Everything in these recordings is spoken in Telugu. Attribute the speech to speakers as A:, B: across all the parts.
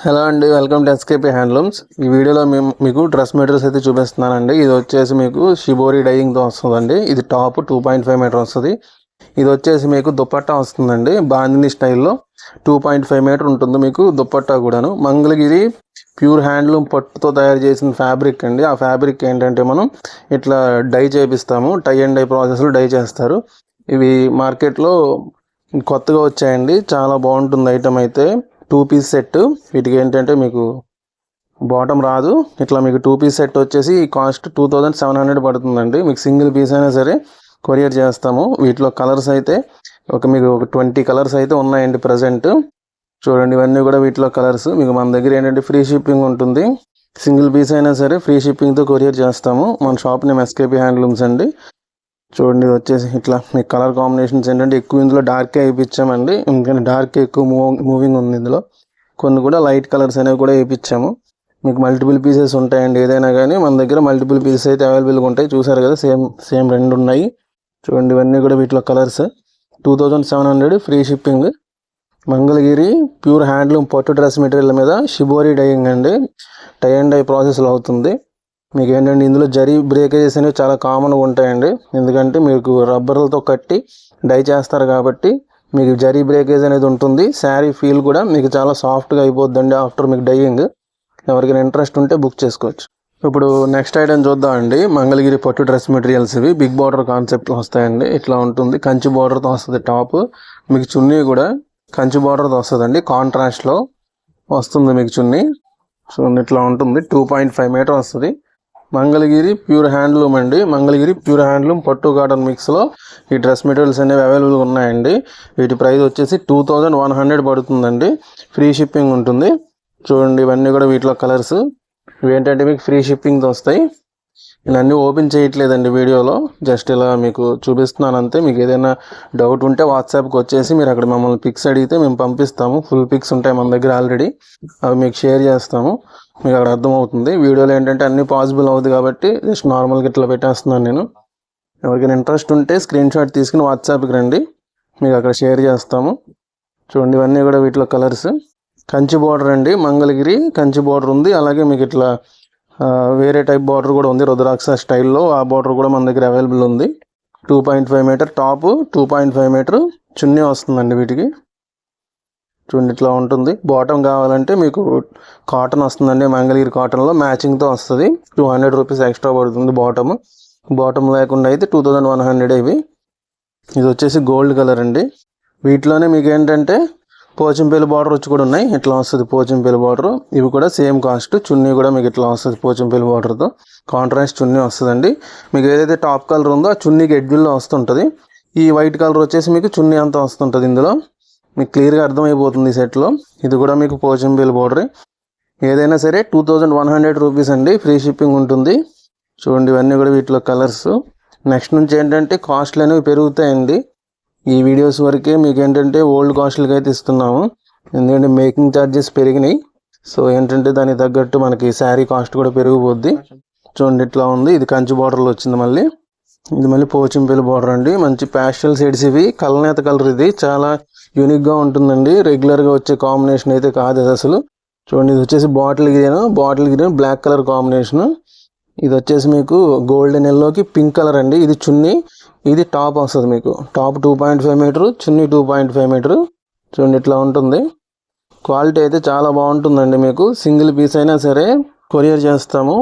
A: హలో అండి, వెల్కమ్ టు ఎస్కేపీ హ్యాండ్లూమ్స్. ఈ వీడియోలో మీకు డ్రెస్ మెటీరియల్స్ అయితే చూపిస్తున్నానండి. ఇది వచ్చేసి మీకు షిబోరి డైయింగ్తో వస్తుందండి. ఇది టాప్ 2.5 మీటర్ వస్తుంది. ఇది వచ్చేసి మీకు దుపట్టా వస్తుందండి. బాందిని స్టైల్లో 2.5 మీటర్ ఉంటుంది మీకు దుపట్టా కూడాను. మంగళగిరి ప్యూర్ హ్యాండ్లూమ్ పట్టుతో తయారు చేసిన ఫ్యాబ్రిక్ అండి. ఆ ఫ్యాబ్రిక్ ఏంటంటే మనం ఇట్లా డై చేపిస్తాము. టై అండ్ డై ప్రాసెస్లో డై చేస్తారు. ఇవి మార్కెట్లో కొత్తగా వచ్చాయండి. చాలా బాగుంటుంది ఐటమ్ అయితే. 2 పీస్ సెట్. వీటికి ఏంటంటే మీకు బాటమ్ రాదు. ఇట్లా మీకు 2 పీస్ సెట్ వచ్చేసి కాస్ట్ 2700 పడుతుందండి. మీకు సింగిల్ పీస్ అయినా సరే కొరియర్ చేస్తాము. వీటిలో కలర్స్ అయితే మీకు ఒక 20 కలర్స్ అయితే ఉన్నాయండి ప్రజెంట్. చూడండి, ఇవన్నీ కూడా వీటిలో కలర్స్. మీకు మన దగ్గర ఏంటంటే ఫ్రీ షిప్పింగ్ ఉంటుంది. సింగిల్ పీస్ అయినా సరే ఫ్రీ షిప్పింగ్తో కొరియర్ చేస్తాము. మన షాప్ నేమ్ ఎస్కేపీ హ్యాండ్లూమ్స్ అండి. చూడండి, ఇది వచ్చేసి ఇట్లా మీకు కలర్ కాంబినేషన్స్ ఏంటంటే ఎక్కువ ఇందులో డార్కే వేయించామండి. ఎందుకంటే డార్క్ ఎక్కువ మూవింగ్ ఉంది ఇందులో. కొన్ని కూడా లైట్ కలర్స్ అనేవి కూడా వేయించాము. మీకు మల్టిపుల్ పీసెస్ ఉంటాయండి. ఏదైనా కానీ మన దగ్గర మల్టిపుల్ పీసెస్ అయితే అవైలబుల్గా ఉంటాయి. చూసారు కదా, సేమ్ రెండు ఉన్నాయి. చూడండి, ఇవన్నీ కూడా వీటిలో colours. 2700 free shipping. Mangalagiri pure handloom పట్టు డ్రెస్ మెటీరియల్ మీద షిబోరి డైయింగ్ అండి. టై అండ్ డై ప్రాసెస్లో అవుతుంది. మీకు ఏంటంటే ఇందులో జరీ బ్రేకేజెస్ అనేవి చాలా కామన్గా ఉంటాయండి. ఎందుకంటే మీకు రబ్బర్లతో కట్టి డై చేస్తారు కాబట్టి మీకు జరీ బ్రేకేజ్ అనేది ఉంటుంది. శారీ ఫీల్ కూడా మీకు చాలా సాఫ్ట్గా అయిపోద్దండి ఆఫ్టర్ మీకు డైయింగ్. ఎవరికైనా ఇంట్రెస్ట్ ఉంటే బుక్ చేసుకోవచ్చు. ఇప్పుడు నెక్స్ట్ ఐటమ్ చూద్దామండి. మంగళగిరి పట్టు డ్రెస్ మెటీరియల్స్ ఇవి బిగ్ బార్డర్ కాన్సెప్ట్లో వస్తాయండి. ఇట్లా ఉంటుంది. కంచి బార్డర్తో వస్తుంది టాప్. మీకు చున్నీ కూడా కంచి బార్డర్తో వస్తుందండి. కాంట్రాస్ట్లో వస్తుంది మీకు చున్నీ. సో ఇట్లా ఉంటుంది. 2.5 మీటర్ వస్తుంది. మంగళగిరి ప్యూర్ హ్యాండ్లూమ్ అండి. మంగళగిరి ప్యూర్ హ్యాండ్లూమ్ పట్టు కాటన్ మిక్స్లో ఈ డ్రెస్ మెటీరియల్స్ అనేవి అవైలబుల్గా ఉన్నాయండి. వీటి ప్రైస్ వచ్చేసి 2100 పడుతుందండి. ఫ్రీ షిప్పింగ్ ఉంటుంది. చూడండి, ఇవన్నీ కూడా వీటిలో కలర్స్. ఇవేంటంటే మీకు ఫ్రీ షిప్పింగ్తో వస్తాయి. ఇవన్నీ ఓపెన్ చేయట్లేదండి వీడియోలో, జస్ట్ ఇలా మీకు చూపిస్తున్నాను అంతే. మీకు ఏదైనా డౌట్ ఉంటే వాట్సాప్కి వచ్చేసి మీరు అక్కడ మమ్మల్ని పిక్స్ అడిగితే మేము పంపిస్తాము. ఫుల్ పిక్స్ ఉంటాయి మన దగ్గర ఆల్రెడీ, అవి మీకు షేర్ చేస్తాము. మీకు అక్కడ అర్థమవుతుంది. వీడియోలో ఏంటంటే అన్నీ పాసిబుల్ అవుతుంది కాబట్టి జస్ట్ నార్మల్గా ఇట్లా పెట్టేస్తున్నాను నేను. ఎవరికైనా ఇంట్రెస్ట్ ఉంటే స్క్రీన్ షాట్ తీసుకుని వాట్సాప్కి రండి, మీకు అక్కడ షేర్ చేస్తాము. చూడండి, ఇవన్నీ కూడా వీటిలో కలర్స్. కంచి బార్డర్ అండి. మంగళగిరి కంచి బార్డర్ ఉంది. అలాగే మీకు ఇట్లా వేరే టైప్ బార్డర్ కూడా ఉంది, రుద్రాక్ష స్టైల్లో. ఆ బార్డర్ కూడా మన దగ్గర అవైలబుల్ ఉంది. 2.5 మీటర్ టాప్, 2.5 మీటర్ చున్నీ వస్తుందండి వీటికి. చూడండి, ఇట్లా ఉంటుంది. బాటమ్ కావాలంటే మీకు కాటన్ వస్తుందండి. మంగళగిరి కాటన్లో మ్యాచింగ్తో వస్తుంది. 200 రూపీస్ ఎక్స్ట్రా పడుతుంది బాటమ్ లేకుండా అయితే 2100 ఇవి. ఇది వచ్చేసి గోల్డ్ కలర్ అండి. వీటిలోనే మీకు ఏంటంటే పోచంపల్లి బార్డర్ వచ్చి కూడా ఉన్నాయి. ఇట్లా వస్తుంది పోచంపల్లి బార్డర్. ఇవి కూడా సేమ్ కాస్ట్. చున్నీ కూడా మీకు ఇట్లా వస్తుంది పోచంపల్లి బార్డర్తో. కాంట్రాస్ట్ చున్నీ వస్తుందండి. మీకు ఏదైతే టాప్ కలర్ ఉందో ఆ చున్నీకి ఎడ్జిల్లో వస్తుంటుంది. ఈ వైట్ కలర్ వచ్చేసి మీకు చున్నీ అంతా వస్తుంటుంది. ఇందులో మీకు క్లియర్గా అర్థమైపోతుంది ఈ సెట్లో. ఇది కూడా మీకు పోచంపల్లి బార్డర్. ఏదైనా సరే 2100 రూపీస్ అండి. ఫ్రీ షిప్పింగ్ ఉంటుంది. చూడండి, ఇవన్నీ కూడా వీటిలో కలర్స్. నెక్స్ట్ నుంచి ఏంటంటే కాస్ట్లు అనేవి పెరుగుతాయండి. ఈ వీడియోస్ వరకే మీకు ఏంటంటే ఓల్డ్ కాస్ట్లకి అయితే ఇస్తున్నాము. ఎందుకంటే మేకింగ్ ఛార్జెస్ పెరిగినాయి. సో ఏంటంటే దానికి తగ్గట్టు మనకి శారీ కాస్ట్ కూడా పెరిగిపోద్ది. చూడండి, ఇట్లా ఉంది. ఇది కంచి బార్డర్లో వచ్చింది. ఇది మళ్ళీ పోచంపల్లి బార్డర్ అండి. మంచి ప్యాస్టల్ షేడ్స్ ఇవి. కలనేత కలర్ ఇది చాలా యూనిక్గా ఉంటుందండి. రెగ్యులర్గా వచ్చే కాంబినేషన్ అయితే కాదు అది అసలు. చూడండి, ఇది వచ్చేసి bottle green black colour combination. ఇది వచ్చేసి మీకు గోల్డెన్ ఎల్లోకి పింక్ కలర్ అండి. ఇది చున్నీ, ఇది టాప్ వస్తుంది మీకు. టాప్ 2.5 మీటర్, చున్నీ 2.5 మీటర్. చూడండి, ఇట్లా ఉంటుంది. క్వాలిటీ అయితే చాలా బాగుంటుందండి. మీకు సింగిల్ పీస్ అయినా సరే కొరియర్ చేస్తాము.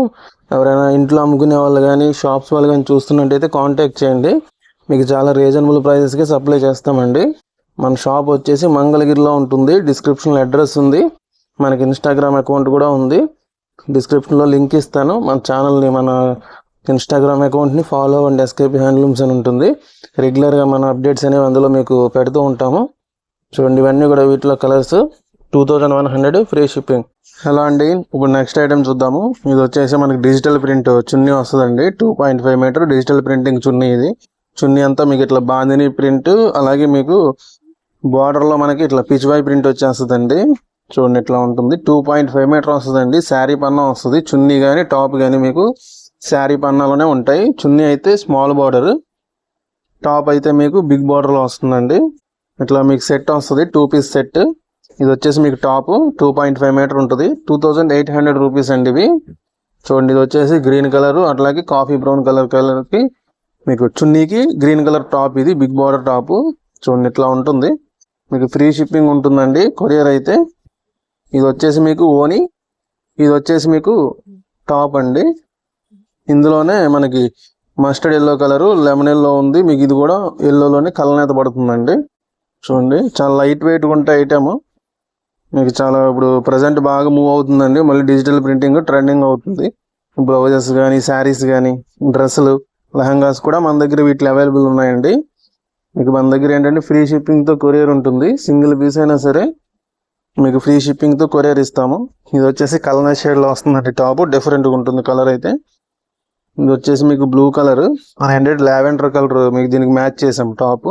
A: ఎవరైనా ఇంట్లో అమ్ముకునే వాళ్ళు కానీ షాప్స్ వాళ్ళు కానీ చూస్తున్నట్టయితే కాంటాక్ట్ చేయండి. మీకు చాలా రీజనబుల్ ప్రైజెస్కి సప్లై చేస్తామండి. మన షాప్ వచ్చేసి మంగళగిరిలో ఉంటుంది. డిస్క్రిప్షన్లో అడ్రస్ ఉంది. మనకి ఇన్స్టాగ్రామ్ అకౌంట్ కూడా ఉంది. డిస్క్రిప్షన్లో లింక్ ఇస్తాను. మన ఛానల్ని, మన ఇన్స్టాగ్రామ్ అకౌంట్ని ఫాలో అవ్వండి. ఎస్కేపీ హ్యాండ్లూమ్స్ అని ఉంటుంది. రెగ్యులర్గా మన అప్డేట్స్ అనేవి అందులో మీకు పెడుతూ ఉంటాము. చూడండి, ఇవన్నీ కూడా వీటిలో కలర్స్. 2100 free shipping. హలో అండి, ఇప్పుడు నెక్స్ట్ ఐటమ్ చూద్దాము. ఇది వచ్చేసి మనకి డిజిటల్ ప్రింట్ చున్నీ వస్తుందండి. 2.5 మీటర్ డిజిటల్ ప్రింటింగ్ చున్నీ. ఇది చున్నీ అంతా మీకు ఇట్లా బాందిని ప్రింట్, అలాగే మీకు బార్డర్లో మనకి ఇట్లా పిచ్వాయ్ ప్రింట్ వచ్చేస్తుందండి. చూడండి, ఇట్లా ఉంటుంది. 2.5 మీటర్ వస్తుందండి. శారీ పన్నా వస్తుంది. చున్నీ కానీ టాప్ కానీ మీకు శారీ పన్నాలోనే ఉంటాయి. చున్నీ అయితే స్మాల్ బార్డర్, టాప్ అయితే మీకు బిగ్ బార్డర్లో వస్తుందండి. ఇట్లా మీకు సెట్ వస్తుంది. 2 పీస్ సెట్. ఇది వచ్చేసి మీకు టాప్ 2.5 మీటర్ ఉంటుంది, 2800 రూపీస్ అండి ఇవి. చూడండి, ఇది వచ్చేసి గ్రీన్ కలర్, అట్లాగే కాఫీ బ్రౌన్ కలర్కి మీకు చున్నీకి గ్రీన్ కలర్ టాప్. ఇది బిగ్ బార్డర్ టాప్. చూడండి ఇట్లా ఉంటుంది. మీకు ఫ్రీ షిప్పింగ్ ఉంటుందండి కొరియర్ అయితే. ఇది వచ్చేసి మీకు ఓని, ఇది వచ్చేసి మీకు టాప్ అండి. ఇందులోనే మనకి mustard yellow colour, lemon yellow ఉంది. మీకు ఇది కూడా ఎల్లోలోనే కలనేత పడుతుందండి. చూడండి చాలా లైట్ వెయిట్గా ఉంటాయి ఐటమ్. మీకు చాలా ఇప్పుడు ప్రజెంట్ బాగా మూవ్ అవుతుందండి. మళ్ళీ డిజిటల్ ప్రింటింగ్ ట్రెండింగ్ అవుతుంది. బ్లౌజెస్ కానీ, శారీస్ కానీ, డ్రెస్సులు, లెహంగాస్ కూడా మన దగ్గర వీటిలో అవైలబుల్ ఉన్నాయండి. మీకు మన దగ్గర ఏంటంటే ఫ్రీ షిప్పింగ్తో కొరియర్ ఉంటుంది. సింగిల్ పీస్ అయినా సరే మీకు ఫ్రీ షిప్పింగ్తో కొరియర్ ఇస్తాము. ఇది వచ్చేసి కలర్ షేడ్లో వస్తుందండి టాప్. డిఫరెంట్గా ఉంటుంది కలర్ అయితే. ఇది వచ్చేసి మీకు బ్లూ కలర్, 100 లావెండర్ కలర్ మీకు దీనికి మ్యాచ్ చేసాం టాప్.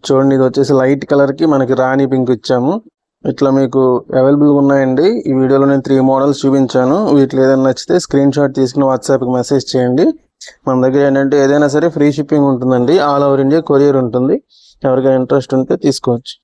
A: చూడండి, ఇది వచ్చేసి లైట్ కలర్కి మనకి రాణి పింక్ ఇచ్చాము. ఇట్లా మీకు అవైలబుల్గా ఉన్నాయండి. ఈ వీడియోలో నేను 3 మోడల్స్ చూపించాను. వీటిలో ఏదైనా నచ్చితే స్క్రీన్ షాట్ తీసుకుని వాట్సాప్కి మెసేజ్ చేయండి. మన దగ్గర ఏంటంటే ఏదైనా సరే ఫ్రీ షిప్పింగ్ ఉంటుందండి. ఆల్ ఓవర్ ఇండియా కొరియర్ ఉంటుంది. ఎవరికైనా ఇంట్రెస్ట్ ఉంటే తీసుకోవచ్చు.